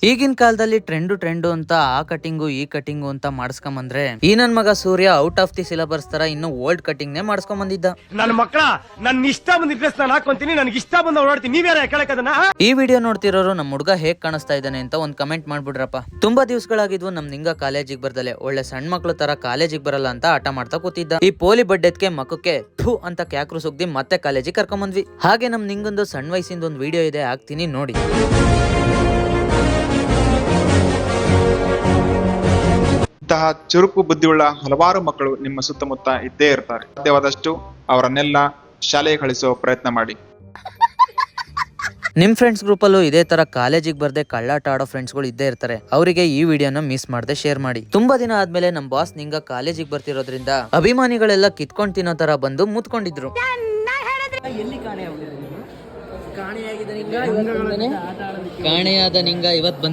ಈಗಿನ ಕಾಲದಲ್ಲಿ ಟ್ರೆಂಡು ಅಂತ ಆ ಕಟಿಂಗು ಈ ಕಟಿಂಗು ಅಂತ ಮಾಡಿಸ್ಕೊಂಬಂದ್ರೆ ಈ ನನ್ ಮಗ ಸೂರ್ಯ ಔಟ್ ಆಫ್ ದಿ ಸಿಲೆಬಸ್ ತರ ಇನ್ನು ಓಲ್ಡ್ ಕಟಿಂಗ್ ನೇ ಮಾಡಿಸ್ಕೊಂಡ್ ಬಂದಿದ್ದ. ನನ್ನ ಮಕ್ಕಳ ನನ್ ಇಷ್ಟ ಬಂದ ಡ್ರೆಸ್ ನಾನು ಹಾಕೊಂತೀನಿ, ನನಗೆ ಇಷ್ಟ ಬಂದ ಓಡಾಡ್ತೀನಿ, ನೀವ್ಯಾರ ಕೇಳಕದನ್ನ. ಈ ವಿಡಿಯೋ ನೋಡ್ತಿರೋರು ನಮ್ ಹುಡುಗ ಹೇಗ್ ಕಾಣಿಸ್ತಾ ಇದ್ದಾನೆ ಅಂತ ಒಂದ್ ಕಮೆಂಟ್ ಮಾಡ್ಬಿಡ್ರಪ್ಪ. ತುಂಬಾ ದಿವಸಗಳಾಗಿದ್ವು ನಮ್ ನಿಂಗ ಕಾಲೇಜಿಗೆ ಬರ್ದಲೆ ಒಳ್ಳೆ ಸಣ್ಣ ಮಕ್ಳು ತರ ಕಾಲೇಜಿಗೆ ಬರಲ್ಲ ಅಂತ ಆಟ ಮಾಡ್ತಾ ಕೂತಿದ್ದ. ಈ ಪೋಲಿ ಬಡ್ಡೆದ್ಕೆ ಮಕ್ಕಕ್ಕೆ ಥೂ ಅಂತ ಕ್ಯಾಕ್ರು ಸುಗ್ದಿ ಮತ್ತೆ ಕಾಲೇಜಿಗೆ ಕರ್ಕೊಂಡ್ ಬಂದ್ವಿ. ಹಾಗೆ ನಮ್ ನಿಂಗೊಂದು ಸಣ್ಣ ವಯಸ್ಸಿಂದ ಒಂದು ವಿಡಿಯೋ ಇದೆ, ಹಾಕ್ತೀನಿ ನೋಡಿ. ಇಂತಹ ಚುರುಕು ಬುದ್ಧಿಯುಳ್ಳ ಹಲವಾರು ಮಕ್ಕಳು ನಿಮ್ಮ ಸುತ್ತಮುತ್ತ ಇದ್ದೇ ಇರ್ತಾರೆ. ಸಾಧ್ಯವಾದಷ್ಟು ಅವರನ್ನೆಲ್ಲ ಶಾಲೆಗೆ ಕಳಿಸುವ ಪ್ರಯತ್ನ ಮಾಡಿ. ನಿಮ್ ಫ್ರೆಂಡ್ಸ್ ಗ್ರೂಪ್ ಅಲ್ಲೂ ಇದೇ ತರ ಕಾಲೇಜಿಗೆ ಬರ್ದೆ ಕಳ್ಳಾಟ ಆಡೋ ಫ್ರೆಂಡ್ಸ್ ಗಳು ಇದ್ದೇ ಇರ್ತಾರೆ. ಅವರಿಗೆ ಈ ವಿಡಿಯೋನ ಮಿಸ್ ಮಾಡದೆ ಶೇರ್ ಮಾಡಿ. ತುಂಬಾ ದಿನ ಆದ್ಮೇಲೆ ನಮ್ ಬಾಸ್ ನಿಂಗ ಕಾಲೇಜಿಗೆ ಬರ್ತಿರೋದ್ರಿಂದ ಅಭಿಮಾನಿಗಳೆಲ್ಲ ಕಿತ್ಕೊಂಡ್ ತಿನ್ನೋ ತರ ಬಂದು ಮುತ್ಕೊಂಡಿದ್ರು. ಕಾಣೆಯಾದ ನಿಂಗ ಇವತ್ ಬಂದಿ